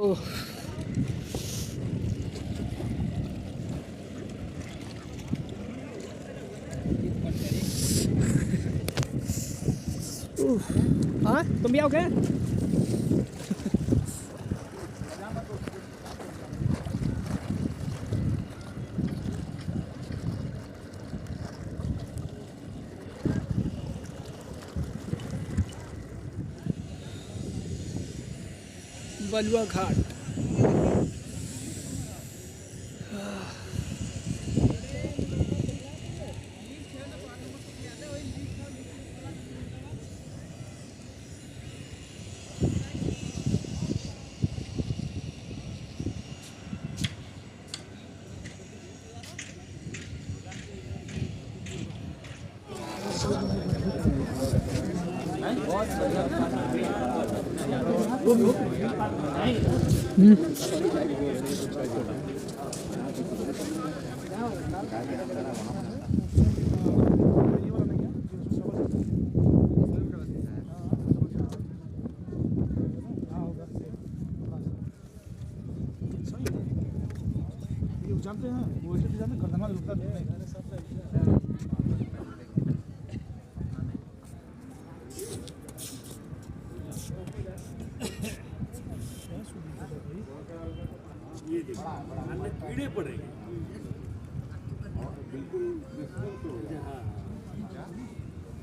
ओह, हाँ तुम भी आओ क्या? बलुआ घाट। जानते हैं वो ऐसे डिजाइन में गर्दना लुकता नहीं है। ये कीड़े पड़ेंगे बिल्कुल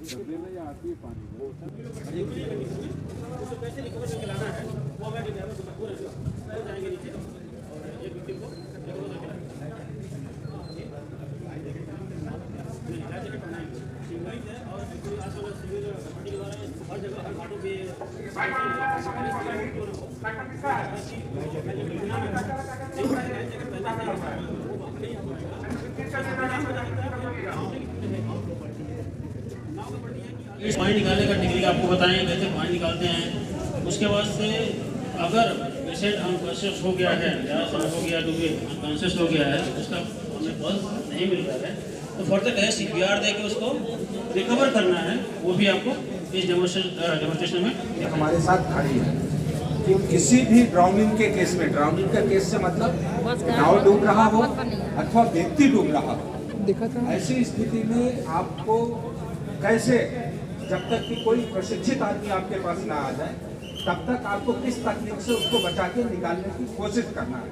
डब्बे में या आती है पानी कैसे रिकवर करके लाना है वो मैं जाएंगे नीचे और एक व्यक्ति को हर जगह हर घाटों पे इस पानी निकालने का टेक्निक आपको बताएं कैसे पानी निकालते हैं। उसके बाद से अगर पेशेंट अनकॉन्शियस हो गया है या समय हो गया डूबे अनकॉन्शियस हो गया है उसका हमें पल्स नहीं मिल रहा है तो फर्दर कैसे सीपीआर दे के उसको रिकवर करना है वो भी आपको इस डेमोस्ट्रेशन में हमारे साथ खड़ी है कि किसी भी ड्राउनिंग के केस में, ड्राउनिंग का केस से मतलब नाव डूब रहा हो अथवा व्यक्ति डूब रहा हो, ऐसी स्थिति में आपको कैसे, जब तक कि कोई प्रशिक्षित आदमी आपके पास ना आ जाए तब तक आपको किस तकनीक से उसको बचा के निकालने की कोशिश करना है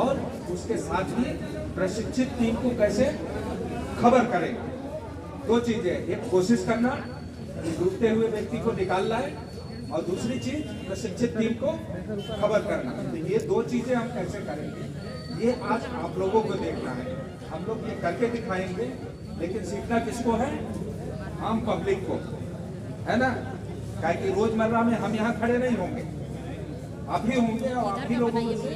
और उसके साथ ही प्रशिक्षित टीम को कैसे खबर करेंगे। दो चीजें, एक कोशिश करना डूबते हुए व्यक्ति को निकालना है और दूसरी चीज प्रशिक्षित टीम को खबर करना। तो ये दो चीजें हम कैसे करेंगे ये आज आप लोगों को देखना है। हम लोग ये करके दिखाएंगे लेकिन सीखना किसको है? आम पब्लिक को, है ना। क्या कि रोजमर्रा में हम यहाँ खड़े नहीं होंगे, आप ही होंगे और आप ही लोगों में से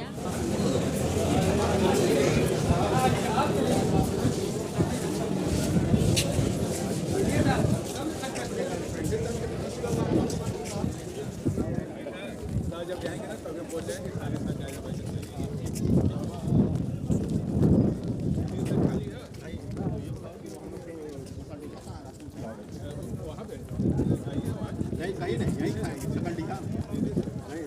जब जाएंगे ना तब पहुंच जाएंगे सारे साथ जाएगा वहाँ पे नहीं सही नहीं यही खाएंगे सकल दिखा नहीं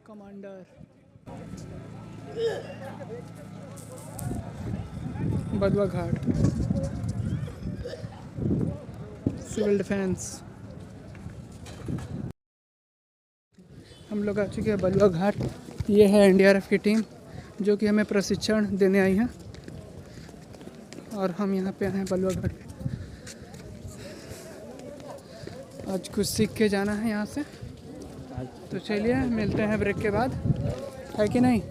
कमांडर बलुआ घाट सिविल डिफेंस। हम लोग आ चुके हैं बलुआ घाट। ये है एनडीआरएफ की टीम जो कि हमें प्रशिक्षण देने आई है और हम यहाँ पे आए हैं बलुआ घाट पे। आज कुछ सीख के जाना है यहाँ से, तो चलिए मिलते हैं ब्रेक के बाद, है कि नहीं।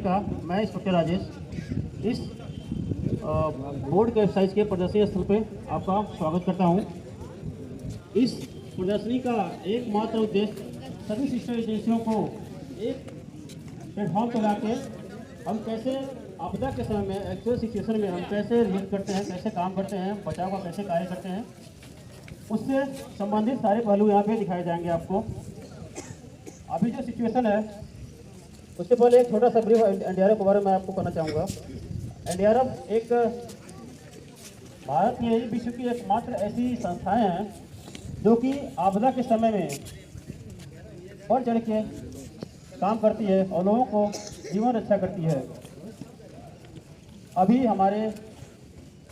का मैं इंस्पेक्टर राजेश इस बोर्ड के एक्सरसाइज के प्रदर्शनी स्थल पे आपका स्वागत करता हूं। इस प्रदर्शनी का एकमात्र उद्देश्य सभी सिस्टर एजेंसियों को एक प्लेटफॉर्म पर लाके हम कैसे आपदा के समय में एक्चुअल सिचुएशन में हम कैसे रिएक्ट करते हैं, कैसे काम करते हैं, बचाव का कैसे कार्य करते हैं, उससे संबंधित सारे पहलू यहाँ पे दिखाए जाएंगे आपको। अभी जो सिचुएशन है उससे पहले एक छोटा सा ब्रीफ एनडीआरएफ के बारे में आपको कहना चाहूँगा। एनडीआरएफ एक भारत की विश्व की एकमात्र ऐसी संस्थाएं हैं जो कि आपदा के समय में बढ़ चढ़ के काम करती है और लोगों को जीवन रक्षा करती है। अभी हमारे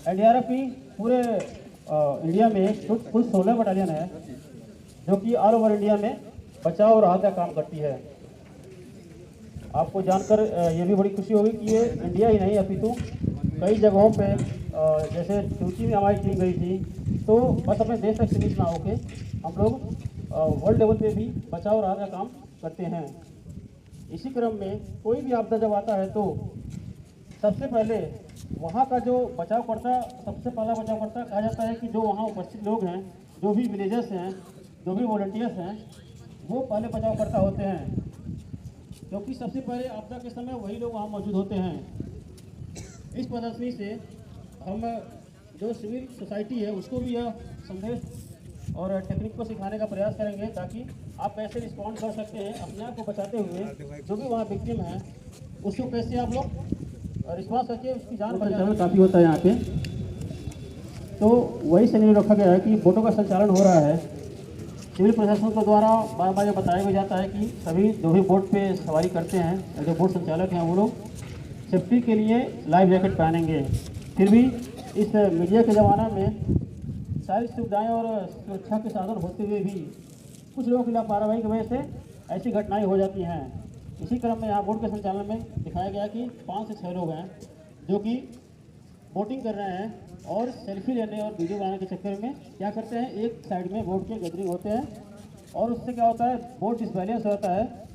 एनडीआरएफ की पूरे इंडिया में कुल 16 बटालियन है जो कि ऑल ओवर इंडिया में बचाव और राहत का काम करती है। आपको जानकर ये भी बड़ी खुशी होगी कि ये इंडिया ही नहीं अपितु कई जगहों पे जैसे तुर्की में हमारी टीम गई थी, तो बस अपने देश तक सीमित ना होके हम लोग वर्ल्ड लेवल पे भी बचाव और राहत का काम करते हैं। इसी क्रम में कोई भी आपदा जब आता है तो सबसे पहले वहाँ का जो बचावकर्ता, सबसे पहला बचावकर्ता कहा जाता है कि जो वहाँ उपस्थित लोग हैं, जो भी विलेजर्स हैं, जो भी वॉलंटियर्स हैं, वो पहले बचावकर्ता होते हैं, क्योंकि सबसे पहले आपदा के समय वही लोग वहाँ मौजूद होते हैं। इस प्रदर्शनी से हम जो सिविल सोसाइटी है उसको भी यह संदेश और टेक्निक को सिखाने का प्रयास करेंगे ताकि आप कैसे रिस्पॉन्ड कर सकते हैं अपने आप को बचाते हुए। जो भी वहाँ विक्टिम है उसको कैसे आप लोग रिस्पॉन्स करके उसकी जान बचाना काफ़ी होता है यहाँ पे। तो वही सिनेरियो रखा गया है कि बोटों का संचालन हो रहा है। सिविल प्रशासन के द्वारा बार बार ये बताया जाता है कि सभी जो भी बोट पे सवारी करते हैं, जो बोट संचालक हैं, वो लोग सेफ्टी के लिए लाइफ जैकेट पहनेंगे। फिर भी इस मीडिया के ज़माना में सारी सुविधाएं और सुरक्षा के साधन होते हुए भी कुछ लोगों की लापरवाही की वजह से ऐसी घटनाएं हो जाती हैं। इसी क्रम में यहाँ बोट के संचालन में दिखाया गया कि 5 से 6 लोग हैं जो कि बोटिंग कर रहे हैं और सेल्फी लेने और वीडियो बनाने के चक्कर में क्या करते हैं, एक साइड में बोट के गैदरिंग होते हैं और उससे क्या होता है, बोट डिसबैलेंस होता है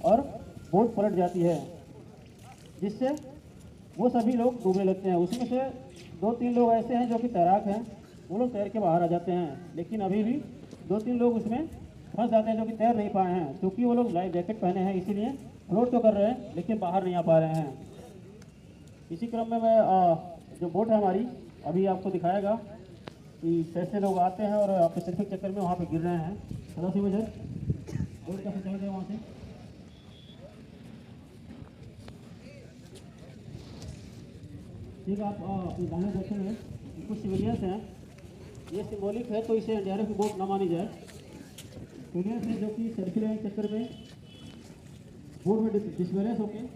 और बोट पलट जाती है, जिससे वो सभी लोग डूबने लगते हैं। उसमें से 2-3 लोग ऐसे हैं जो कि तैराक हैं, वो लोग तैर के बाहर आ जाते हैं, लेकिन अभी भी 2-3 लोग उसमें फंस जाते हैं जो कि तैर नहीं पाए हैं, क्योंकि वो लोग लाइफ जैकेट पहने हैं, इसीलिए फ्लोट तो कर रहे हैं लेकिन बाहर नहीं आ पा रहे हैं। इसी क्रम में मैं जो बोट है हमारी अभी आपको दिखाएगा कि कैसे लोग आते हैं और आपके सेल्फी के चक्कर में वहाँ पे गिर रहे हैं। सदा सी वजह बोट कैसे चल गए वहाँ से। ठीक है, आप अपने दाहिने देखेंगे कुछ सिविलियंस हैं, ये सिंबॉलिक है तो इसे एनडीआरएफ की बोट न मानी जाए। सिविलियंस हैं जो कि सेल्फी लेने के चक्कर में बोट में डिसबैलेंस होके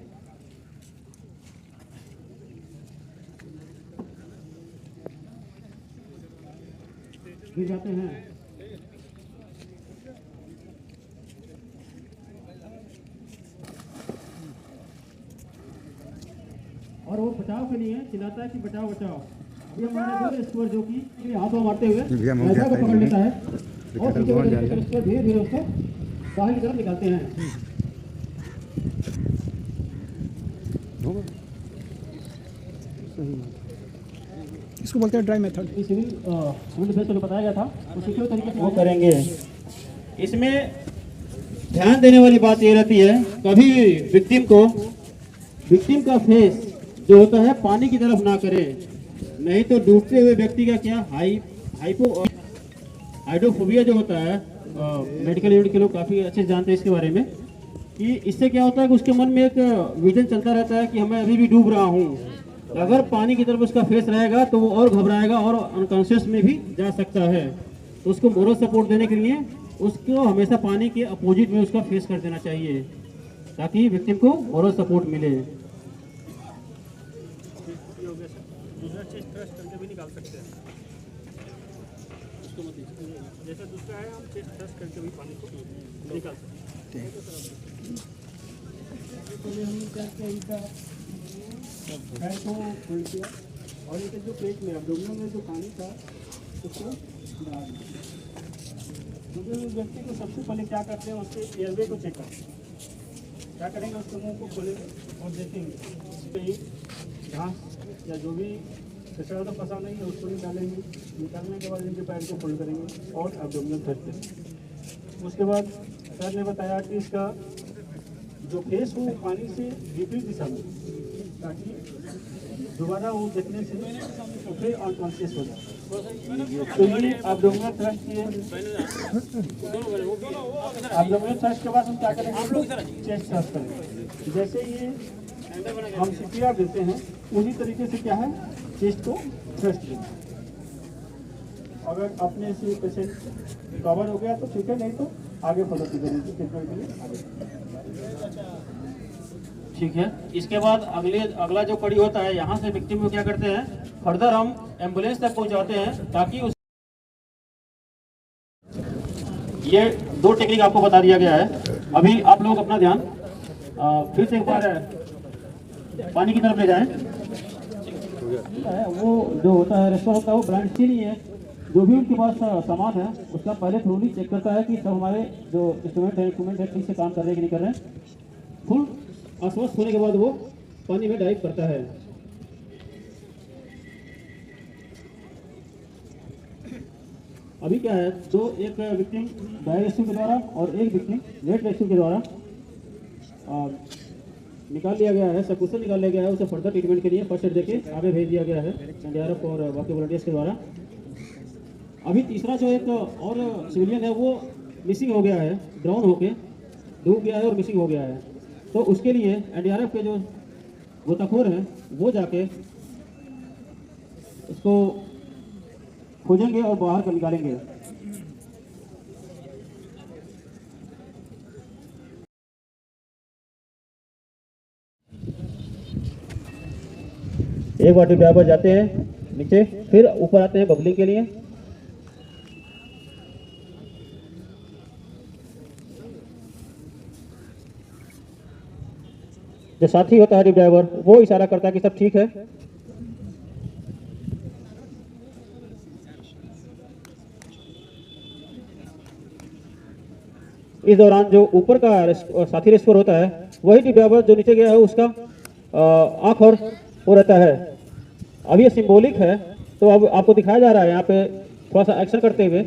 गिर जाते हैं। और वो बचाव के लिए चिल्लाता है कि बचाओ बचाओ। ये हमारे स्कोर जो कि हाथों मारते हुए ऐसा को पकड़ लेता है और धीरे धीरे उसको बाहर की तरफ निकालते हैं। इसको बोलते हैं ड्राई मेथड। सिविल डिफेंस को बताया गया था उसी के तरीके से वो करेंगे। इसमें ध्यान देने वाली बात ये रहती है, कभी विक्टिम का फेस जो होता है पानी की तरफ ना करे, नहीं तो डूबते हुए व्यक्ति का क्या हाइड्रोफोबिया जो होता है, मेडिकल यूनिट के लोग काफ़ी अच्छे से जानते हैं इसके बारे में, कि इससे क्या होता है कि उसके मन में एक विजन चलता रहता है कि मैं अभी भी डूब रहा हूँ। अगर पानी की तरफ उसका फेस रहेगा तो वो और घबराएगा और अनकॉन्शियस में भी जा सकता है। तो उसको मोरल सपोर्ट देने के लिए उसको हमेशा पानी के अपोजिट में उसका फेस कर देना चाहिए ताकि विक्टिम को मोरल सपोर्ट मिले। दूसरा चेस्ट थ्रस्ट करके भी निकाल सकते हैं, उसको मत जैसे दूसरा है, हम चेस्ट थ्रस्ट करके भी पानी को निकाल सकते हैं। पैर को खोल दिया और एक जो पेट में एब्डोमेन में जो पानी था उसको डाल दिया। क्योंकि उस व्यक्ति को सबसे पहले क्या करते हैं, उसके एयरवे को चेक करते हैं, क्या करेंगे, उसके मुंह को खोलेंगे और देखेंगे कहीं घास या जो भी कचरा तो फंसा नहीं है उसको निकालेंगे। निकालने के बाद इनके पैर को फोल्ड करेंगे और एब्डोमिनल थ्रस्ट करेंगे। उसके बाद सर ने बताया कि इसका जो फेस हो पानी से विपरीत दिशा में, ताकि दोबारा वो देखने से तो फिर अनकॉन्शियस हो जाए। तो ये एब्डोमिनल थ्रस्ट किए। एब्डोमिनल थ्रस्ट के बाद हम क्या करेंगे, चेस्ट थ्रस्ट करेंगे। जैसे ये हम सीपीआर देते हैं उसी तरीके से क्या है, चेस्ट को थ्रस्ट देंगे। अगर अपने से पेशेंट कवर हो गया तो ठीक है, नहीं तो आगे फॉलो करेंगे ट्रीटमेंट के लिए आगे। ठीक है। इसके बाद अगला जो कड़ी होता है, यहाँ से विक्टिम को क्या करते हैं, फर्दर हम एम्बुलेंस तक पहुँचाते हैं ताकि उस ये 2 टेक्निक आपको बता दिया गया है। अभी आप लोग अपना ध्यान फिर से एक बार पानी की तरफ ले जाएं। वो जो होता है रेस्टोरेंट होता है वो ब्रांड स्टील ही है। जो भी उनके पास सामान है उसका पहले थ्रोली चेक करता है कि सब हमारे जो इंस्ट्रूमेंट है ठीक से काम कर रहे हैं कि नहीं कर रहे हैं। फुल आश्वस्त होने के बाद वो पानी में डाइव करता है। अभी क्या है, एक विक्टिम डाई रेस्क्यू के द्वारा और एक विक्टिम वेट रेस्क्यू के द्वारा निकाल लिया गया है, सकुशल निकाल लिया गया है। उसे फर्दर ट्रीटमेंट के लिए फर्स्ट एड देके आगे भेज दिया गया है एनडीआरएफ और बाकी वॉलंटियर्स के द्वारा। अभी तीसरा जो एक और सिविलियन है वो मिसिंग हो गया है, ड्राउन होके डूब गया है और मिसिंग हो गया है। तो उसके लिए एनडीआरएफ के जो गोताखोर हैं वो जाके उसको खोजेंगे और बाहर कर निकालेंगे। एक बार ड्राइवर जाते हैं नीचे, फिर ऊपर आते हैं बबलिंग के लिए। जो साथी होता है ड्राइवर वो इशारा करता है कि सब ठीक है। इस दौरान जो ऊपर का साथी रेस्क्यूअर होता है वही ड्राइवर जो नीचे गया है उसका आंख और वो रहता है। अब ये सिंबॉलिक है, तो अब आपको दिखाया जा रहा है यहाँ पे थोड़ा सा एक्शन करते हुए।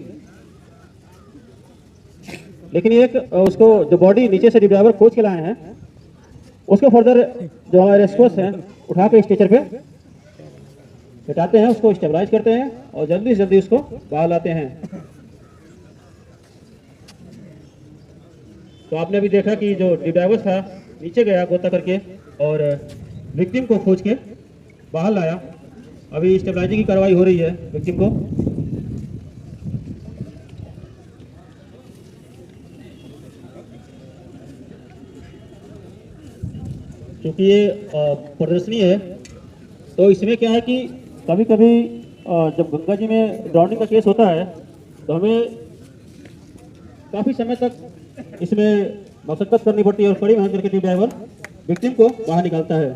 लेकिन एक उसको जो बॉडी नीचे से ड्राइवर खोज के लाए हैं उसको फर्दर जो हमारे रेस्क्यूअर्स हैं उठा के स्ट्रेचर पे बैठाते हैं, उसको स्टेबलाइज करते हैं और जल्दी से जल्दी उसको बाहर लाते हैं। तो आपने अभी देखा कि जो ड्राइवर था नीचे गया गोता करके और विक्टिम को खोज के बाहर लाया। अभी स्टेबलाइजिंग की कार्रवाई हो रही है विक्टिम को। क्योंकि ये प्रदर्शनी है तो इसमें क्या है कि कभी कभी जब गंगा जी में ड्राउनिंग का केस होता है तो हमें काफ़ी समय तक इसमें मशक्कत करनी पड़ती है और कड़ी मेहनत करके ड्राइवर विक्टिम को बाहर निकालता है।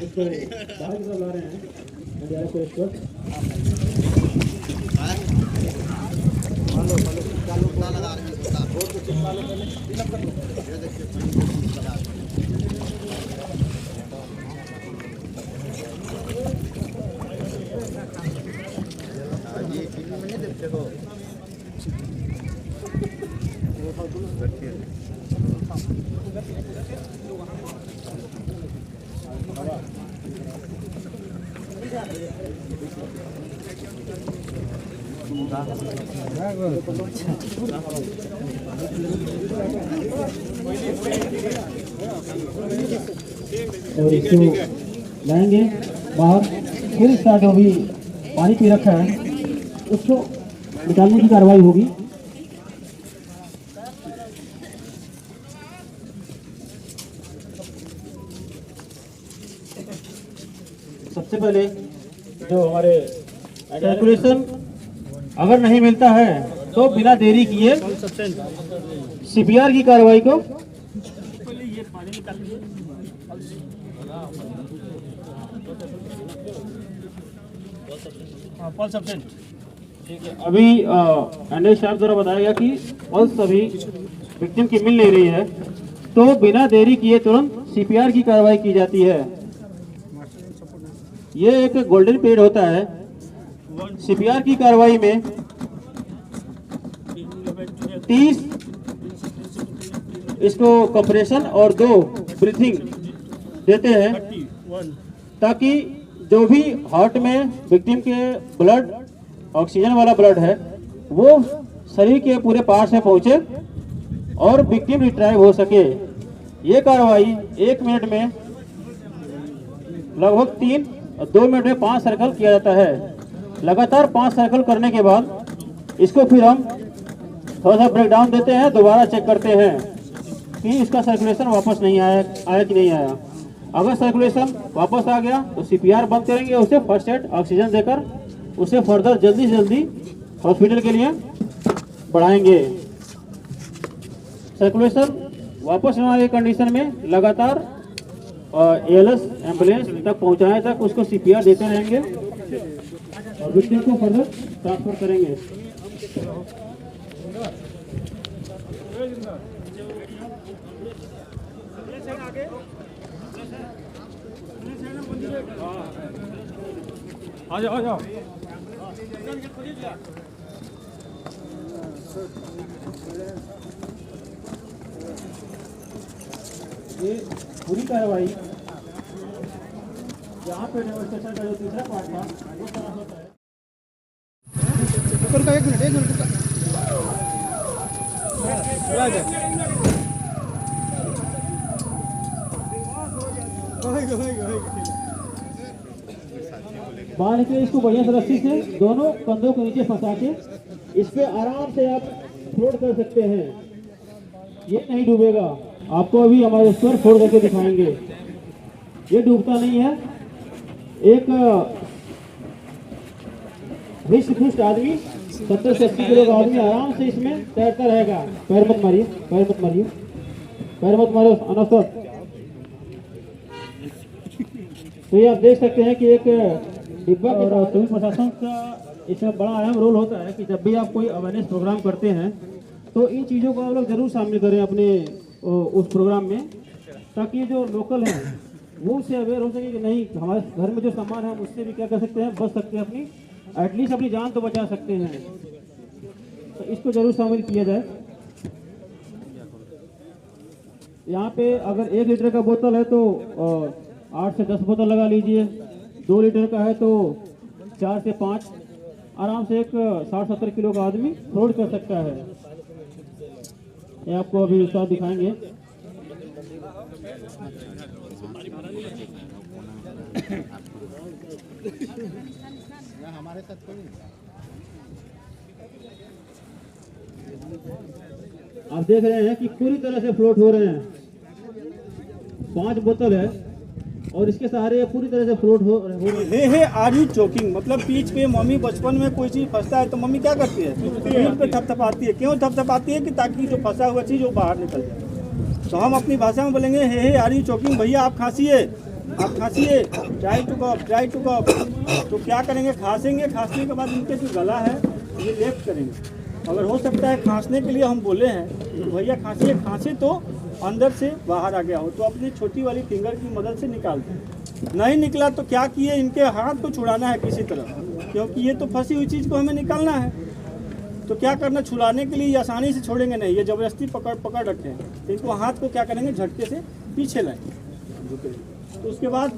इसको बाहर की तरफ ला रहे हैं एनडीआरएफ के रेस्क्यूअर। और इसको लाएंगे बाहर, फिर इसका जो भी पानी पी रखा है उसको निकालने की कार्रवाई होगी। सबसे पहले जो हमारे सर्कुलेशन अगर नहीं मिलता है तो बिना देरी किए सीपीआर की कार्रवाई को पल्स एब्सेंट। ठीक है, अभी एनएल स्टाफ द्वारा बताया गया कि पल्स अभी विक्टिम की मिल नहीं रही है, तो बिना देरी किए तुरंत सीपीआर की कार्रवाई की जाती है। ये एक गोल्डन पीरियड होता है सीपीआर की कार्रवाई में। 30 इसको कंप्रेशन और 2 ब्रीथिंग देते हैं, ताकि जो भी हार्ट में विक्टिम के ब्लड ऑक्सीजन वाला ब्लड है वो शरीर के पूरे पार्ट में पहुंचे और विक्टिम रिट्राइव हो सके। ये कार्रवाई 1 मिनट में लगभग 3 और 2 मिनट में 5 सर्कल किया जाता है। लगातार 5 सर्कल करने के बाद इसको फिर हम थोड़ा सा ब्रेक डाउन देते हैं, दोबारा चेक करते हैं कि इसका सर्कुलेशन वापस नहीं आया कि नहीं आया। अगर सर्कुलेशन वापस आ गया तो सीपीआर बंद करेंगे, उसे फर्स्ट एड ऑक्सीजन देकर उसे फर्दर जल्दी से जल्दी हॉस्पिटल के लिए बढ़ाएंगे। सर्कुलेशन वापस न आने की कंडीशन में लगातार एएलएस एम्बुलेंस तक पहुंचाने तक उसको सीपीआर देते रहेंगे और विक्टिम को फर्दर ट्रांसफर करेंगे। आ जाओ आ जाओ। ये पूरी कार्रवाई यहाँ पे डेमोन्स्ट्रेशन का जो तीसरा पार्ट था वो खराब होता है। रुका, एक मिनट रुका। बांध के इसको बढ़िया से रस्सी से दोनों कंधों के नीचे फंसा के इस पे आराम से आप फ्लोट कर सकते हैं। ये नहीं डूबेगा, आपको अभी हमारे इस पर फ्लोट करके दिखाएंगे। ये डूबता नहीं है। एक हृष्ट-पुष्ट आदमी 70 से 80 किलो का आदमी आराम से इसमें तैरता रहेगा। पैर मत मारिए, पैर मत मारिए, पैर मत मारो अनवसर। तो ये आप देख सकते हैं कि एक डिब्बा और पुलिस प्रशासन का इसमें बड़ा अहम रोल होता है कि जब भी आप कोई अवेयरनेस प्रोग्राम करते हैं तो इन चीज़ों को आप लोग जरूर शामिल करें अपने उस प्रोग्राम में, ताकि जो लोकल हैं वो उससे अवेयर हो सके कि नहीं हमारे घर में जो सामान है उससे भी क्या कर सकते हैं, बच सकते हैं, अपनी एटलीस्ट अपनी जान तो बचा सकते हैं। तो इसको जरूर शामिल किया जाए। यहाँ पे अगर 1 लीटर का बोतल है तो 8 से 10 बोतल लगा लीजिए। 2 लीटर का है तो 4 से 5 आराम से एक 60-70 किलो का आदमी फ्लोट कर सकता है। ये आपको अभी उस्ताद दिखाएंगे। हमारे साथ कोई आप देख रहे हैं कि पूरी तरह से फ्लोट हो रहे हैं। 5 बोतल है और इसके सहारे पूरी तरह से फ्लोट हो रहे हैं। आर यू चोकिंग मतलब पीठ पे मम्मी बचपन में कोई चीज़ फंसता है तो मम्मी क्या करती है, पीठ पे थपथपाती है। क्यों थपथपाती है? कि ताकि जो फंसा हुआ चीज़ वो बाहर निकल जाए। तो हम अपनी भाषा में बोलेंगे हे आर यू चोकिंग, भैया आप खांसिए, आप खांसिए, try to cough, try to cough. तो क्या करेंगे, खांसेंगे, खांसने के बाद इनके जो गला है ये लेफ्ट करेंगे। अगर हो सकता है खांसने के लिए हम बोले हैं तो भैया खांसिए, खांसे तो अंदर से बाहर आ गया हो तो अपनी छोटी वाली फिंगर की मदद से निकालते हैं। नहीं निकला तो क्या किए, इनके हाथ को छुड़ाना है किसी तरह, क्योंकि ये तो फंसी हुई चीज़ को हमें निकालना है। तो क्या करना, छुड़ाने के लिए आसानी से छोड़ेंगे नहीं, ये ज़बरदस्ती पकड़ रखे हैं तो इनको हाथ को क्या करेंगे, झटके से पीछे लाएंगे। तो उसके बाद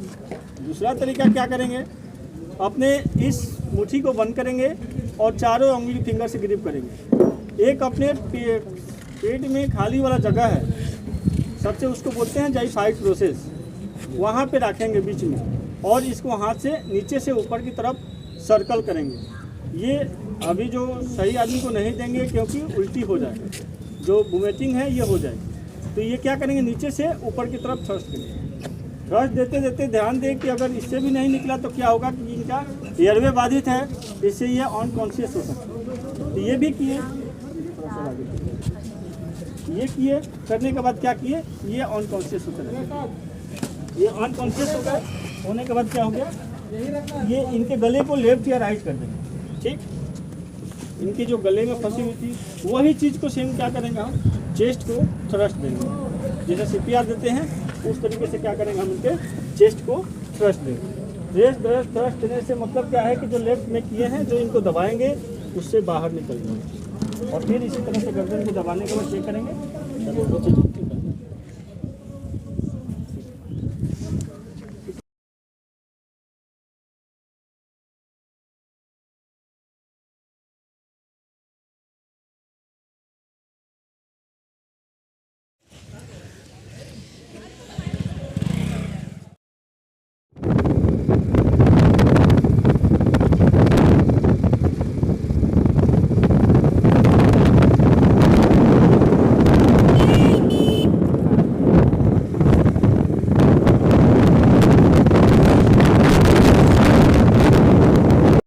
दूसरा तरीका क्या करेंगे, अपने इस मुट्ठी को बंद करेंगे और चारों उंगली फिंगर से ग्रिप करेंगे। एक अपने पेट में खाली वाला जगह है सबसे, उसको बोलते हैं जाइफाइड प्रोसेस, वहाँ पे रखेंगे बीच में और इसको हाथ से नीचे से ऊपर की तरफ सर्कल करेंगे। ये अभी जो सही आदमी को नहीं देंगे क्योंकि उल्टी हो जाए, जो वोमिटिंग है ये हो जाए। तो ये क्या करेंगे, नीचे से ऊपर की तरफ थ्रस्ट करेंगे। थ्रस्ट देते देते ध्यान दें कि अगर इससे भी नहीं निकला तो क्या होगा कि इनका एयरवे बाधित है, इससे ये अनकॉन्शियस हो सकता है। तो ये भी किए, ये किए, करने के बाद क्या किए, ये अनकॉन्शियस होते रहे। ये अनकॉन्शियस हो गए, होने के बाद क्या हो गया, ये इनके गले को लेफ्ट या राइट कर देंगे। ठीक। इनकी जो गले में फंसी हुई थी वही चीज़ को सेम क्या करेंगे हम, चेस्ट को थ्रस्ट देंगे। जैसे CPR देते हैं उस तरीके से क्या करेंगे हम, इनके चेस्ट को थ्रस्ट देंगे। थ्रस्ट देने से मतलब क्या है कि जो लेफ्ट में किए हैं, जो इनको दबाएंगे उससे बाहर निकल जाएंगे। और फिर इसी तरह से गर्दन को दबाने के बाद चेक करेंगे।